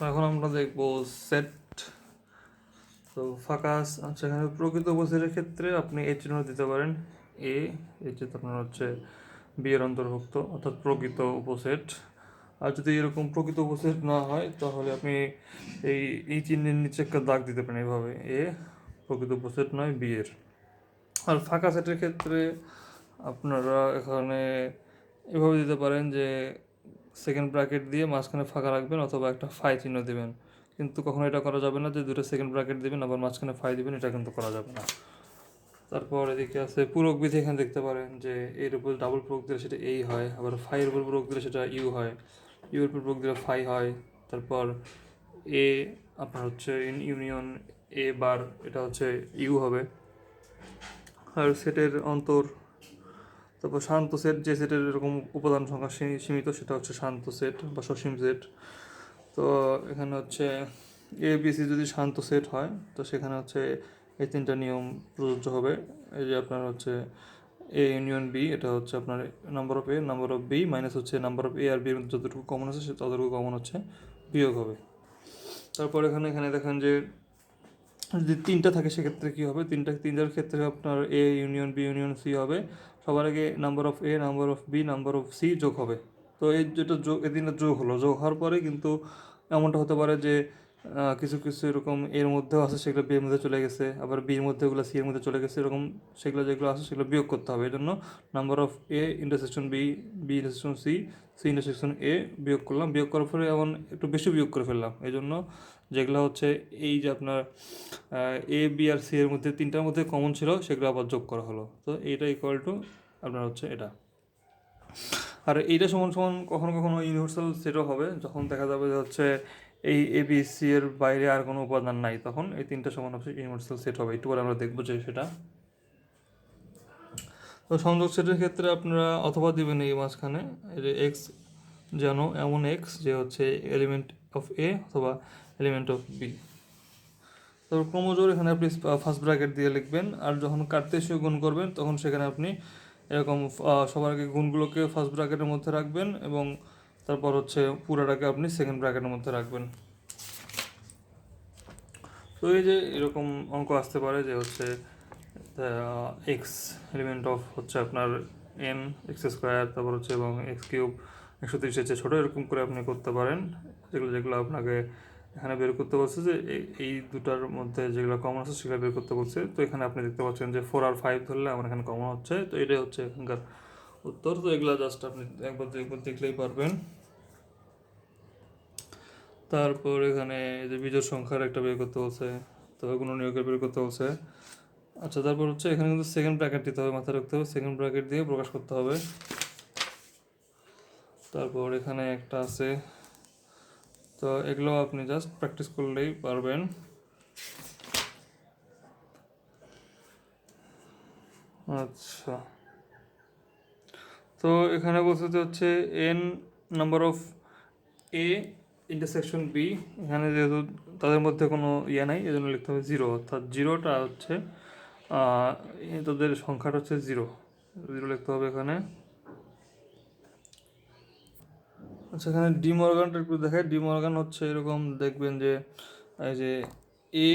এখন আমরা দেখবো সেট। তো ফাঁকা আচ্ছা, এখানে প্রকৃত উপসেটের ক্ষেত্রে আপনি এই চিহ্ন দিতে পারেন এ, এই যে আপনার হচ্ছে বি এর অন্তর্ভুক্ত অর্থাৎ প্রকৃত উপসেট। আর যদি এরকম প্রকৃত উপসেট না হয় তাহলে আপনি এই চিহ্নের নিচে একটা দাগ দিতে পারেন এভাবে, এ প্রকৃত উপসেট নয় বি এর। আর ফাঁকা সেটের ক্ষেত্রে আপনারা এখানে এভাবে দিতে পারেন যে সেকেন্ড ব্র্যাকেট দিয়ে মাঝখানে ফাঁকা রাখবেন অথবা একটা ফাই চিহ্ন দেবেন, কিন্তু কখনো এটা করা যাবে না যে দুটো সেকেন্ড ব্র্যাকেট দিবেন আবার মাঝখানে ফাই দিবেন, এটা কিন্তু করা যাবে না। তারপর এদিকে আছে পূরক বিধি। এখানে দেখতে পারেন যে এর উপর ডাবল প্রয়োগ দিলে সেটা এই হয়, আবার ফাইয়ের উপর প্রয়োগ দিলে সেটা ইউ হয়, ইউ এর উপর প্রয়োগ দিলে ফাই হয়। তারপর এ আপনার হচ্ছে ইউনিয়ন এ বার, এটা হচ্ছে ইউ হবে। আর সেটের অন্তর, তারপর শান্ত সেট, যে সেটের এরকম উপাদান সংখ্যা সীমিত সেটা হচ্ছে শান্ত সেট বা সসীম সেট। তো এখানে হচ্ছে এ বি সি যদি শান্ত সেট হয় তো সেখানে হচ্ছে এই তিনটা নিয়ম প্রযোজ্য হবে। এই যে আপনার হচ্ছে এ ইউনিয়ন বি, এটা হচ্ছে আপনার number of A number of B minus হচ্ছে নাম্বার অফ এ আর বির মধ্যে যতটুকু কমন আছে সে ততটুকু কমন হচ্ছে বিয়োগ হবে। তারপর এখানে দেখেন যে যদি তিনটা থাকে সেক্ষেত্রে কী হবে, তিনটার ক্ষেত্রে আপনার A union B union C হবে। সবার আগে number of A number of B number of C যোগ হবে। তো এই যেটা যোগ, এই তিনটা যোগ হলো, যোগ হওয়ার পরে কিন্তু এমনটা হতে পারে যে কিছু কিছু এরকম এর মধ্যেও আছে সেগুলো বি এর মধ্যে চলে গেছে, আবার বির মধ্যে ওগুলো সি এর মধ্যে চলে গেছে, এরকম সেগুলো যেগুলো আছে সেগুলো বিয়োগ করতে হবে। এই জন্য number of A intersection B, B intersection C, C intersection A বিয়োগ করলাম, বিয়োগ করার পরে এমন একটু বেশি বিয়োগ করে ফেললাম। এই জন্য যেগুলো হচ্ছে এই যে আপনার এ বি আর সি এর মধ্যে তিনটার মধ্যে কমন ছিল সেগুলো আবার যোগ করা হলো। তো এইটা ইকুয়াল টু আপনার হচ্ছে এটা। আর এইটা সমান সমান কখনো কখনো ইউনিভার্সাল সেটও হবে, যখন দেখা যাবে যে হচ্ছে এই এ বি সি এর বাইরে আর কোনো উপাদান নাই, তখন এই তিনটা সমান হচ্ছে ইউনিভার্সাল সেট হবে। একটু পরে আমরা দেখবো যে সেটা। তো সংযোগ সেটের ক্ষেত্রে আপনারা অথবা দিবেন এই মাঝখানে এই যে এক্স, যেন এমন এক্স যে হচ্ছে এলিমেন্ট অফ এ অথবা এলিমেন্ট অফ বি। তো ক্রমজোর এখানে আপনি ফার্স্ট ব্র্যাকেট দিয়ে লিখবেন, আর যখন কার্তেশীয় গুণ করবেন তখন সেখানে আপনি এরকম সবার আগে গুণগুলোকে ফার্স্ট ব্র্যাকেটের মধ্যে রাখবেন এবং তারপর হচ্ছে পুরাটাকে আপনি সেকেন্ড ব্র্যাকেটের মধ্যে রাখবেন। তো এই যে এরকম অঙ্ক আসতে পারে যে হচ্ছে এক্স এলিমেন্ট অফ হচ্ছে আপনার এন এক্স স্কোয়ার, তারপর হচ্ছে এবং এক্স কিউব 130-এর চেয়ে ছোটো, এরকম করে আপনি করতে পারেন। যেগুলো আপনাকে এখানে বের করতে বলছে যে এই দুটার মধ্যে যেগুলো কমন আছে সেগুলো বের করতে বলছে। তো এখানে আপনি দেখতে পাচ্ছেন যে 4 আর 5 ধরলে আমার এখানে কমন হচ্ছে, তো এটাই হচ্ছে এখানকার উত্তর। তো এগুলো জাস্ট আপনি একবার দেখলেই পারবেন। তারপর এখানে যে বিজোড় সংখ্যার একটা বের করতে বলছে, তো গুণনীয়কের বের করতে বলছে। আচ্ছা, তারপর হচ্ছে এখানে কিন্তু সেকেন্ড ব্র্যাকেট দিতে হবে, মাথায় রাখতে হবে, সেকেন্ড ব্র্যাকেট দিয়ে প্রকাশ করতে হবে। তারপর এখানে একটা আছে, তো এগুলো আপনি জাস্ট প্র্যাকটিস করলেই পারবেন। আচ্ছা, তো এখানে বলতে হচ্ছে N number of A intersection B, এখানে যেহেতু তাদের মধ্যে কোনো ইয়ে নাই এজন্য লিখতে হবে 0, অর্থাৎ জিরোটা হচ্ছে তাদের সংখ্যাটা হচ্ছে 0 লিখতে হবে এখানে। আচ্ছা, এখানে ডি মর্গানটা একটু দেখায়। ডি মর্গান হচ্ছে এরকম দেখবেন যে এই যে এ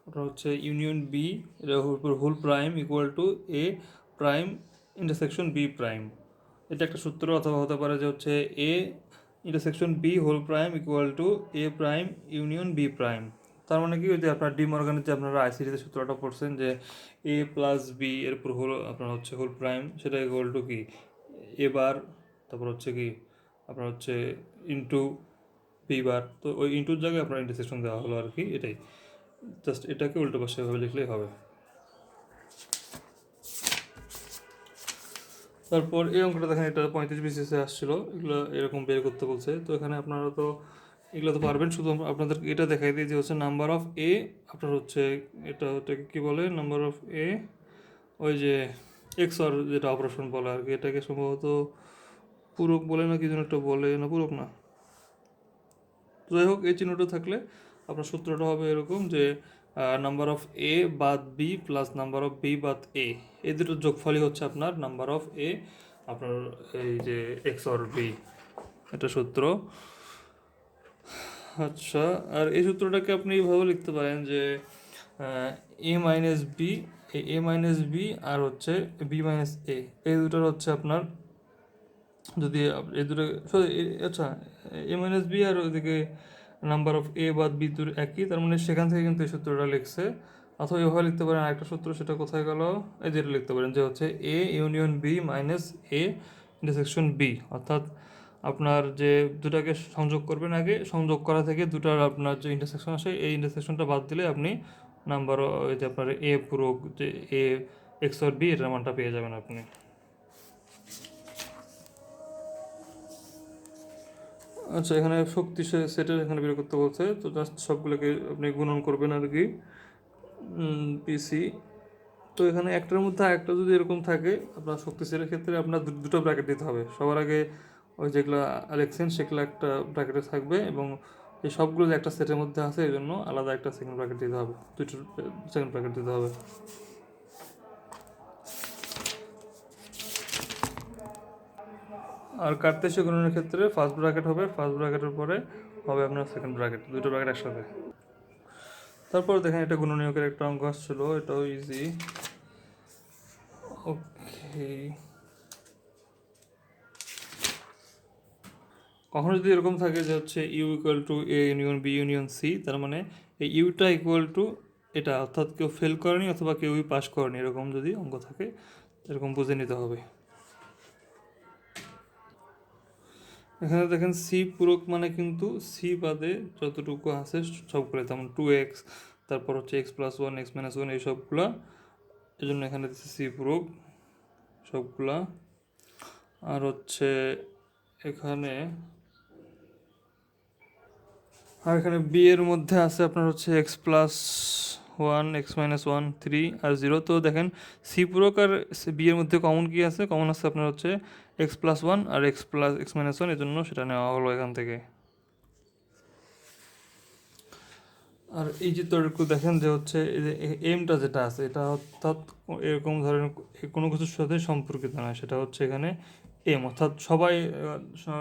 ওটা হচ্ছে ইউনিয়ন বি, এটা whole prime equal to A prime intersection B prime, এটা একটা সূত্র। অথবা হতে পারে যে হচ্ছে A intersection B whole prime equal to A prime union B prime. তার মানে কি, যে আপনার ডি মর্গানের যে আপনারা আইসিটিতে সূত্রটা পড়ছেন যে এ প্লাস বি এর উপর হল আপনার হচ্ছে হোল প্রাইম, সেটা ইকুয়াল টু কি এ বার, তারপর হচ্ছে কি আপনার হচ্ছে ইন্টু বি বার। তো ওই ইন্টুর জায়গায় আপনার ইন্টারসেকশন দেওয়া হলো আর কি, এটাই। জাস্ট এটাকে উল্টো পাশে ভাবে লিখলেই হবে। তারপর এই অঙ্কটা দেখেন, এটা 35 বিসিএসে আসছিল, এগুলো এরকম বের করতে বলছে। তো এখানে আপনারা তো এগুলো তো পারবেন, শুধু আপনাদের এটা দেখাই দিই যে হচ্ছে নাম্বার অফ এ আপনার হচ্ছে এটা ওটাকে কী বলে, নাম্বার অফ এ ওই যে এক্স আর যেটা অপারেশন বলে আর কি, এটাকে সম্ভবত পূরক বলে না কি যেন একটা বলে, না পূরক না, যাই হোক এই চিহ্নটা থাকলে আপনার সূত্রটা হবে এরকম যে নাম্বার অফ এ বাদ B plus number of B বাদ এ, এই দুটোর যোগফলই হচ্ছে আপনার নাম্বার অফ এ আপনার এই যে এক্স অর বি, এটা সূত্র। আচ্ছা, আর এই সূত্রটাকে আপনি এইভাবে লিখতে পারেন যে এ মাইনাস বি, এ মাইনাস বি আর হচ্ছে বি মাইনাস এ, এই দুটোর হচ্ছে আপনার যদি এই দুটো আচ্ছা, এ মাইনাস বি আর ওইদিকে নাম্বার অফ এ বাদ বি দুটো একই, তার মানে সেখান থেকে কিন্তু এই সূত্রটা লিখছে। অথবা এভাবে লিখতে পারেন আরেকটা সূত্র, সেটা কোথায় গেল, এই যেটা লিখতে পারেন যে হচ্ছে A union B minus A intersection B, অর্থাৎ আপনার যে দুটাকে সংযোগ করবেন, আগে সংযোগ করা থেকে দুটার আপনার যে ইন্টারসেকশন আসে, এই ইন্টারসেকশনটা বাদ দিলে আপনি নাম্বার ওই যে আপনার এ পুরো যে এ এক্স আর বি এটার মানটা পেয়ে যাবেন আপনি। আচ্ছা, এখানে শক্তি সেটের এখানে বের করতে বলছে, তো জাস্ট সবগুলোকে আপনি গুণন করবেন আর কি, পিসি। তো এখানে একটার মধ্যে একটা যদি এরকম থাকে আপনার শক্তি সেটের ক্ষেত্রে আপনার দুটো ব্র্যাকেট দিতে হবে। সবার আগে ওই যেগুলো লিখছেন সেগুলো একটা ব্র্যাকেটে থাকবে, এবং এই সবগুলো যে একটা সেটের মধ্যে আছে এই জন্য আলাদা একটা সেকেন্ড ব্র্যাকেট দিতে হবে, দুটো সেকেন্ড ব্র্যাকেট দিতে হবে। আর কার্তেশীয় গুণনের ক্ষেত্রে ফার্স্ট ব্র্যাকেট হবে, ফার্স্ট ব্র্যাকেটের পরে হবে আপনার সেকেন্ড ব্র্যাকেট, দুটো ব্র্যাকেট একসাথে। তারপর দেখেন এটা গুণনীয়কের একটা অঙ্ক আসছিল, এটাও ইজি। ওকে, কখনো যদি এরকম থাকে যে হচ্ছে U equal to A union B union C, তার মানে এই ইউটা ইকুয়াল টু এটা, অর্থাৎ কেউ ফেল করেনি অথবা কেউই পাস করেনি, এরকম যদি অঙ্ক থাকে এরকম বুঝে নিতে হবে। এখানে দেখেন সি পূরক মানে কিন্তু সি বাদে যতটুকু আছে সবগুলো, যেমন 2x, তারপর হচ্ছে x+1 x-1 এই সবগুলা, এই জন্য এখানে দিচ্ছে সি পূরক সবগুলা। আর হচ্ছে এখানে বি এর মধ্যে আছে আপনার হচ্ছে x+1 x-1 3 আর 0। তো দেখেন সি পূরক আর বি এর মধ্যে কমন কি আছে, কমন আছে আপনার হচ্ছে x+1 আর x-1, এর জন্য সেটা নেওয়া হলো এখান থেকে। আর এই চিত্রটুকু দেখেন যে হচ্ছে এই যে এমটা যেটা আছে এটা অর্থাৎ এরকম ধরনের কোনো কিছুর সাথে সম্পর্কিত নয়, সেটা হচ্ছে এখানে এম, অর্থাৎ সবাই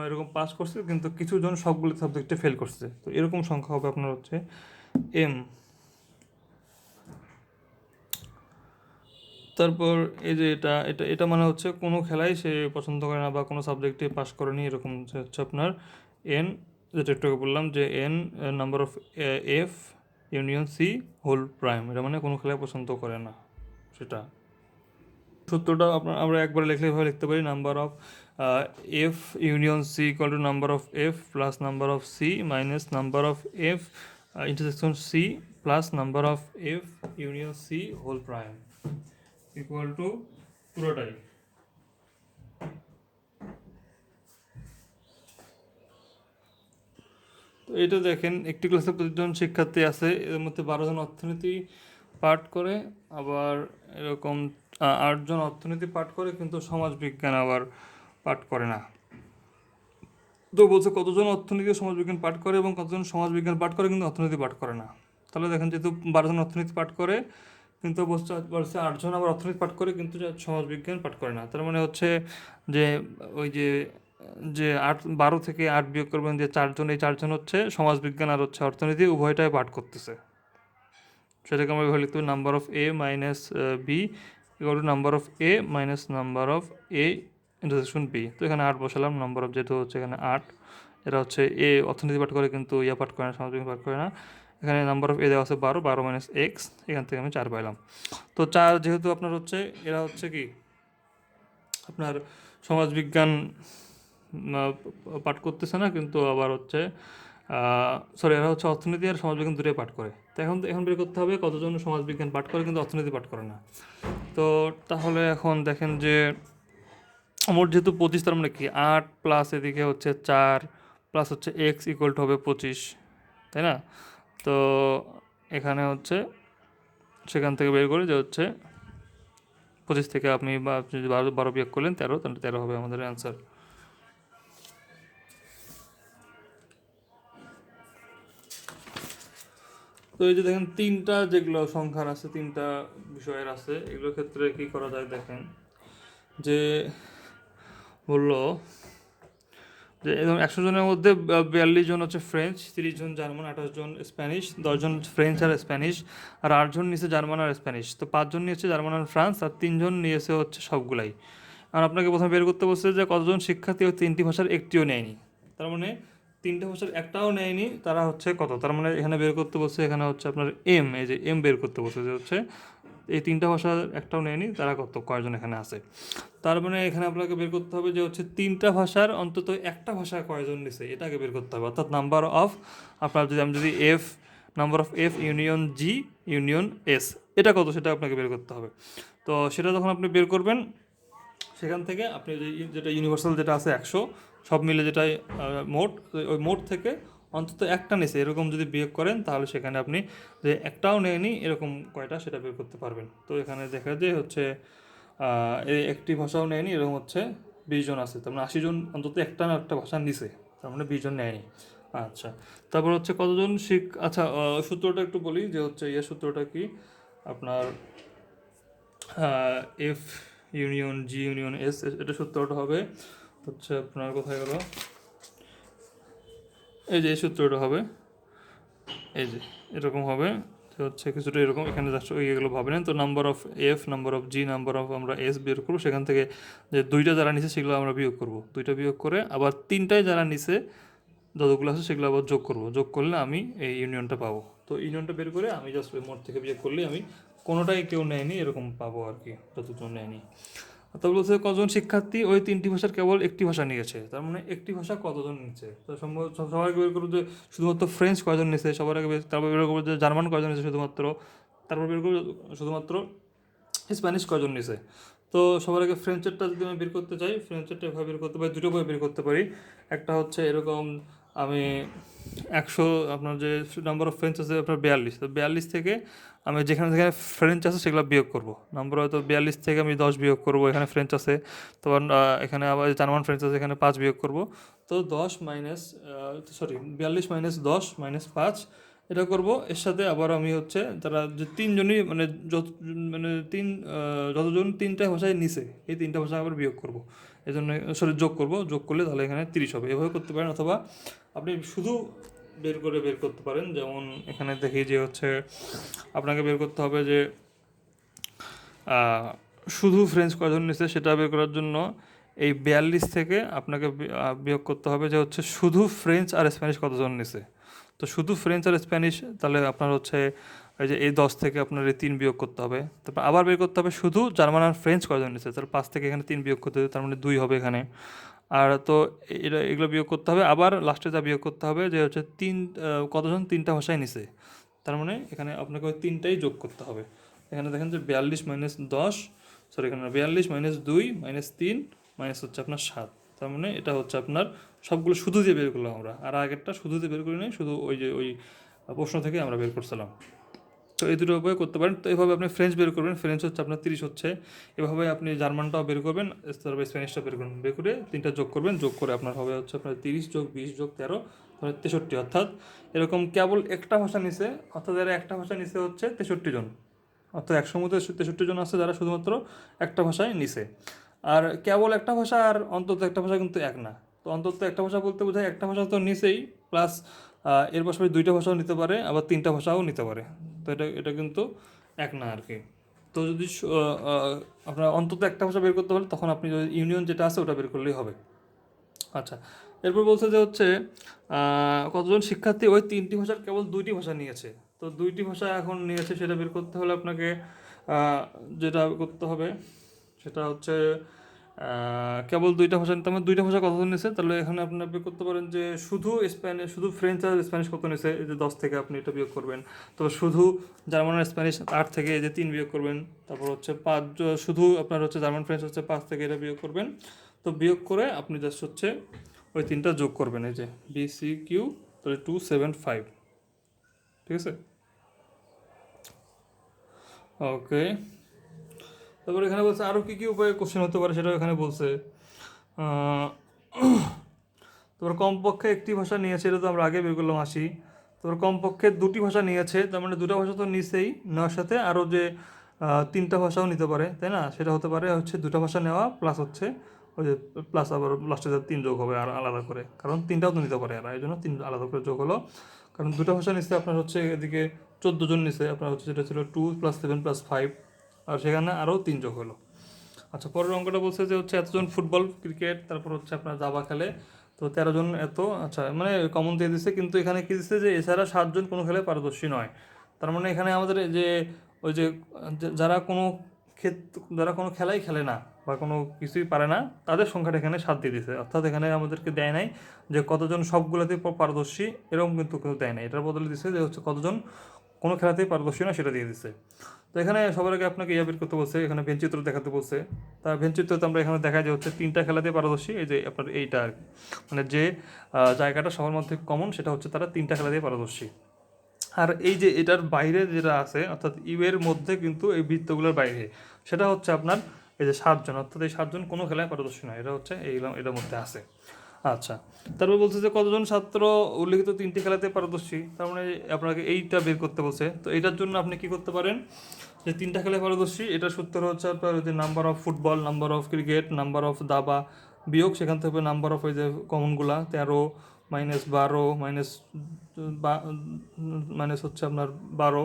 এরকম পাস করছে কিন্তু কিছু জন সবগুলো সাবজেক্টে ফেল করছে, তো এরকম সংখ্যা হবে আপনার হচ্ছে এম। তারপর এই যে এটা এটা এটা মানে হচ্ছে কোনো খেলায় সে পছন্দ করে না বা কোনো সাবজেক্টে পাস করেনি, এরকম হচ্ছে আপনার এন, যেটা একটু আগে বললাম যে N number of F union C whole prime, এটা মানে কোনো খেলায় পছন্দ করে না সেটা। সূত্রটা আমরা একবারে লিখলে এভাবে লিখতে পারি, number of F union C equal to number of F plus number of C minus number of F intersection C plus number of F union C whole prime equal to পুরোটাই। তো এটা দেখেন একটি ক্লাসে 25 জন শিক্ষার্থী আছে, এর মধ্যে 12 জন অর্থনীতি পাঠ করে, আবার এরকম 8 জন অর্থনীতি পাঠ করে কিন্তু সমাজ বিজ্ঞান আবার পাঠ করে না। তো বলছে কতজন অর্থনীতি সমাজ বিজ্ঞান পাঠ করে এবং কতজন সমাজ বিজ্ঞান পাঠ করে কিন্তু অর্থনীতি পাঠ করে না। তাহলে দেখেন যেহেতু 12 জন অর্থনীতি পাঠ করে কিন্তু বলছে 8 জন আবার অর্থনীতি পাঠ করে কিন্তু সমাজ বিজ্ঞান পাঠ করে না, তার মানে হচ্ছে যে ওই যে যে 12 থেকে 8 বিয়োগ করবেন যে 4 জন, এই 4 জন হচ্ছে সমাজ বিজ্ঞান আর হচ্ছে অর্থনীতি উভয়টাই পাঠ করতেছে। সেটাকে আমরা এভাবে লিখতে পারি, number of A minus B equal to number of A minus number of A intersection B. তো এখানে 8 বসালাম, নাম্বার অফ যেহেতু হচ্ছে এখানে 8, এটা হচ্ছে এ অর্থনীতি পাঠ করে কিন্তু ইয়া পাঠ করে না, সমাজ বিজ্ঞান পাঠ করে না। এখানে নাম্বার অফ এ দেওয়া আছে 12, 12 মাইনাস এক্স, এখান থেকে আমি 4 পাইলাম। তো 4 যেহেতু আপনার হচ্ছে এরা হচ্ছে কি আপনার সমাজবিজ্ঞান পাঠ করতেছে না কিন্তু আবার হচ্ছে সরি এরা হচ্ছে অর্থনীতি আর সমাজবিজ্ঞান দুটোই পাঠ করে। তো এখন বের করতে হবে কতজন সমাজবিজ্ঞান পাঠ করে কিন্তু অর্থনীতি পাঠ করে না। তো তাহলে এখন দেখেন যে মোট যেহেতু 25, তার মানে কি 8 প্লাস এদিকে হচ্ছে 4 প্লাস হচ্ছে এক্স ইকুয়াল টু হবে 25, তাই না? তো এখানে হচ্ছে সেখান থেকে বের করে যে হচ্ছে 25 থেকে আপনি যদি 12 বিয়োগ করলেন 13, তাহলে 13 হবে আমাদের অ্যান্সার। তো এই যে দেখেন তিনটা যেগুলো সংখ্যার আছে, তিনটা বিষয়ের আছে, এগুলোর ক্ষেত্রে কি করা যায় দেখেন যে বললো যে এরকম 100 জনের মধ্যে 42 জন হচ্ছে ফ্রেঞ্চ, 30 জন জার্মান, 28 জন স্প্যানিশ, 10 জন ফ্রেঞ্চ আর স্প্যানিশ, আর 8 জন নিয়েছে জার্মান আর স্প্যানিশ। তো 5 জন নিয়েছে জার্মান আর ফ্রান্স, আর 3 জন নিয়েছে হচ্ছে সবগুলাই। আর আপনাকে প্রথমে বের করতে বলছে যে কতজন শিক্ষার্থী ওই 3টি ভাষার একটিও নেয়নি। তার মানে 3টে ভাষার একটাও নেয়নি, তারা হচ্ছে কত, তার মানে এখানে বের করতে বলছে, এখানে হচ্ছে আপনার এম, এই যে এম বের করতে বলছে যে হচ্ছে এই 3টা ভাষার একটাও নেয়নি, তারা কয়জন এখানে আছে। তার মানে এখানে আপনাকে বের করতে হবে যে হচ্ছে 3টা ভাষার অন্তত একটা ভাষা কয়জন নিছে, এটাকে বের করতে হবে। অর্থাৎ নাম্বার অফ আপনার যদি F, number of F union G union S, এটা কত সেটা আপনাকে বের করতে হবে। তো সেটা যখন আপনি বের করবেন, সেখান থেকে আপনি যেটা ইউনিভার্সাল যেটা আছে 100, সব মিলে যেটাই মোট, ওই মোট থেকে অন্তত একটা নিছে এরকম যদি বিয়োগ করেন, তাহলে সেখানে আপনি যে একটাও নেয়নি এরকম কয়টা সেটা বের করতে পারবেন। তো এখানে দেখা যায় হচ্ছে এই একটি ভাষাও নেয়নি এরকম হচ্ছে 20 জন আছে, তার মানে 80 জন অন্তত একটা না একটা ভাষা নিছে, তার মানে 20 জন নেয়নি। আচ্ছা, তারপর হচ্ছে কতজন আচ্ছা, সূত্রটা একটু বলি যে হচ্ছে সূত্রটা কি আপনার, এফ ইউনিয়ন জি ইউনিয়ন এস, এটা সূত্রটা হবে হচ্ছে আপনার, কোথায় গেল, এই যে এই সূত্রটা হবে, এই যে এরকম হবে যে হচ্ছে কিছুটা এরকম, এখানে জাস্ট এগুলো ভাবেন। তো number of F, number of G, number of আমরা এস বের করবো, সেখান থেকে যে 2টা যারা নিছে সেগুলো আমরা বিয়োগ করবো, 2টা বিয়োগ করে আবার 3টায় যারা নিছে যতগুলো আছে সেগুলো আবার যোগ করবো, যোগ করলে আমি এই ইউনিয়নটা পাবো। তো ইউনিয়নটা বের করে আমি জাস্ট ওই মোট থেকে বিয়োগ করলে আমি কোনোটাই কেউ নেয়নি এরকম পাবো আর কি, যতজন নেয়নি। তারপর বলছে কতজন শিক্ষার্থী ওই 3টি ভাষার কেবল একটি ভাষা নিয়েছে, তার মানে একটি ভাষা কতজন নিচ্ছে। তো সবার আগে বের করবো যে শুধুমাত্র ফ্রেঞ্চ কয়জন নিচ্ছে, সবার আগে তারপর বের করবো যে জার্মান কয়জন নিচ্ছে শুধুমাত্র, তারপর বের করবো শুধুমাত্র স্প্যানিশ কয়জন নিছে। তো সবার আগে ফ্রেঞ্চেরটা যদি আমি বের করতে চাই, ফ্রেঞ্চেরটা এভাবে বের করতে পারি, দুটো ভাবে বের করতে পারি। একটা হচ্ছে এরকম, আমি 100, আপনার যে নাম্বার অফ ফ্রেঞ্চ আছে আপনার 42, তো 42 থেকে আমি যেখানে যেখানে ফ্রেঞ্চ আছে সেগুলো বিয়োগ করবো, নাম্বার হয়তো 42 থেকে আমি 10 বিয়োগ করবো, এখানে ফ্রেঞ্চ আছে, তোমার এখানে আবার জার্মান ফ্রেঞ্চ আছে, এখানে 5 বিয়োগ করবো। তো 10 মাইনাস, সরি 42 মাইনাস 10 মাইনাস 5, এটা করব। এর সাথে আবার আমি হচ্ছে তারা যে 3জনই মানে যত মানে যতজন 3টা ভাষায় নিছে এই 3টা ভাষা আবার বিয়োগ করব, এই জন্য সরি যোগ করব, যোগ করলে তাহলে এখানে 30 হবে। এভাবে করতে পারেন, অথবা আপনি শুধু বের করতে পারেন। যেমন এখানে দেখি যে হচ্ছে আপনাকে বের করতে হবে যে শুধু ফ্রেঞ্চ কজন নিছে সেটা বের করার জন্য এই 42 থেকে আপনাকে বিয়োগ করতে হবে যে হচ্ছে শুধু ফ্রেঞ্চ আর স্প্যানিশ কতজন নিছে। তো শুধু ফ্রেঞ্চ আর স্প্যানিশ, তাহলে আপনার হচ্ছে এই যে এই 10 থেকে আপনার এই 3 বিয়োগ করতে হবে। তারপর আবার বের করতে হবে শুধু জার্মান আর ফ্রেঞ্চ কয়জন নিচ্ছে, তাহলে 5 থেকে এখানে 3 বিয়োগ করতে হবে, তার মানে 2 হবে এখানে। আর তো এগুলো বিয়োগ করতে হবে, আবার লাস্টে যা বিয়োগ করতে হবে যে হচ্ছে কতজন 3টা ভাষায় নিছে, তার মানে এখানে আপনাকে ওই 3টাই যোগ করতে হবে। এখানে দেখেন যে 42 মাইনাস 10, সরি এখানে 42 মাইনাস 2 মাইনাস 3 মাইনাস হচ্ছে আপনার 7, তার মানে এটা হচ্ছে আপনার সবগুলো শুধু দিয়ে বের করলাম আমরা, আর আগেরটা শুধু দিয়ে বের করি নাই, শুধু ওই প্রশ্ন থেকে আমরা বের করছিলাম। তো এই দুটো উপায় করতে পারেন। তো এভাবে আপনি ফ্রেঞ্চ বের করবেন, ফ্রেঞ্চ হচ্ছে আপনার 30 হচ্ছে, এভাবে আপনি জার্মানটাও বের করবেন, তারপরে স্প্যানিশটা বের করবেন, বের করে 3টা যোগ করবেন, যোগ করে আপনার হবে হচ্ছে আপনার 30 যোগ 20 যোগ 13, তাহলে 63। অর্থাৎ এরকম কেবল একটা ভাষা নিছে, অর্থাৎ যারা একটা ভাষা নিছে হচ্ছে 63 জন, অর্থাৎ 100 মধ্যে 63 জন আছে যারা শুধুমাত্র একটা ভাষায় নিছে। আর কেবল একটা ভাষা আর অন্তত একটা ভাষা কিন্তু এক না। তো অন্তত একটা ভাষা বলতে বোঝায় একটা ভাষা তো নিছেই, প্লাস এর পাশাপাশি 2টা ভাষাও নিতে পারে, আবার 3টা ভাষাও নিতে পারে। তো এটা কিন্তু এক না আর কি। তো যদি আপনার অন্তত একটা ভাষা বের করতে পারেন, তখন আপনি যদি ইউনিয়ন যেটা আছে ওটা বের করলেই হবে। আচ্ছা, এরপর বলছে যে হচ্ছে কতজন শিক্ষার্থী ওই 3টি ভাষার কেবল 2টি ভাষা নিয়েছে। তো 2টি ভাষা এখন নিয়েছে সেটা বের করতে হলে আপনাকে যেটা করতে হবে সেটা হচ্ছে কেবল 2টা ভাষা নিতে হবে। 2টা ভাষা কতজন নিয়েছে, তাহলে এখানে আপনি বের করতে পারেন যে শুধু ফ্রেঞ্চ আর স্প্যানিশ কত নিয়েছে, এই যে 10 থেকে আপনি এটা বিয়োগ করবেন। তো শুধু জার্মান আর স্প্যানিশ 8 থেকে এই যে 3 বিয়োগ করবেন। তারপর হচ্ছে 5, শুধু আপনার হচ্ছে জার্মান ফ্রেঞ্চ হচ্ছে 5 থেকে এটা বিয়োগ করবেন। তো বিয়োগ করে আপনি জাস্ট হচ্ছে ওই 3টা যোগ করবেন, এই যে BCQ, তাহলে 275, ঠিক আছে। ওকে, তারপর এখানে বলছে আরও কী কী উপায়ে কোশ্চেন হতে পারে সেটাও এখানে বলছে। তারপর কমপক্ষে একটি ভাষা নিয়েছে, এটা তো আমরা আগে বের করলাম 80। তারপর কমপক্ষে 2টি ভাষা নিয়েছে, তার মানে 2টা ভাষা তো নিছেই, নেওয়ার সাথে আরও যে 3টা ভাষাও নিতে পারে, তাই না, সেটা হতে পারে হচ্ছে 2টা ভাষা নেওয়া প্লাস হচ্ছে ওই যে প্লাস আবার লাস্টে 3 যোগ হবে আর আলাদা করে, কারণ 3টাও তো নিতে পারে এরা, এই জন্য 3 আলাদা করে যোগ হলো। কারণ দুটো ভাষা নিচ্ছে আপনার হচ্ছে এদিকে 14 জন নিচ্ছে আপনার হচ্ছে, যেটা ছিল 2 + 7 + 5, আর সেখানে আরও 3 যোগ হলো। আচ্ছা, পরের অঙ্কটা বলছে যে হচ্ছে এতজন ফুটবল ক্রিকেট তারপর হচ্ছে আপনার দাবা খেলে, তো 13 জন এত, আচ্ছা মানে কমন দিয়ে দিচ্ছে, কিন্তু এখানে কি দিচ্ছে যে এছাড়া 7 জন কোনো খেলায় পারদর্শী নয়। তার মানে এখানে আমাদের যে ওই যে যারা কোনো যারা কোনো খেলাই খেলে না বা কোনো কিছুই পারে না, তাদের সংখ্যাটা এখানে 7 দিয়ে দিছে। অর্থাৎ এখানে আমাদেরকে দেয় নাই যে কতজন সবগুলোতে পারদর্শী, এরকম কিন্তু কেউ দেয় নাই, এটার বদলে দিচ্ছে যে হচ্ছে কতজন কোনো খেলাতেই পারদর্শী না সেটা দিয়ে দিচ্ছে। তো এখানে সবার আগে আপনাকে বের করতে বলছে, এখানে ভেনচিত্র দেখাতে বলছে। তা ভেনচিত্রতে আমরা এখানে দেখা যায় হচ্ছে 3টা খেলাতে পারদর্শী, এই যে আপনার এইটা আর কি। মানে যে জায়গাটা সবার মধ্যে কমন সেটা হচ্ছে তারা 3টা খেলাতেই পারদর্শী। আর এই যে এটার বাইরে যেটা আছে, অর্থাৎ ইউ এর মধ্যে কিন্তু এই বৃত্তগুলোর বাইরে, সেটা হচ্ছে আপনার এই যে 7 জন, অর্থাৎ এই 7 জন কোনো খেলায় পারদর্শী নয়, এটা হচ্ছে এইগুলো এটার মধ্যে আছে। আচ্ছা, তারপর বলছে যে কতজন ছাত্র উল্লিখিত 3টি খেলাতে পারদর্শী, তার মানে আপনাকে এইটা বের করতে বলছে। তো এটার জন্য আপনি কি করতে পারেন, যে 3টা খেলায় পারদর্শী, এটার সূত্র হচ্ছে আপনার যে number of football, number of cricket, number of দাবা, বিয়োগ সেখান থেকে নাম্বার অফ ওই যে কমনগুলা 13 - 12 মাইনাস হচ্ছে আপনার 12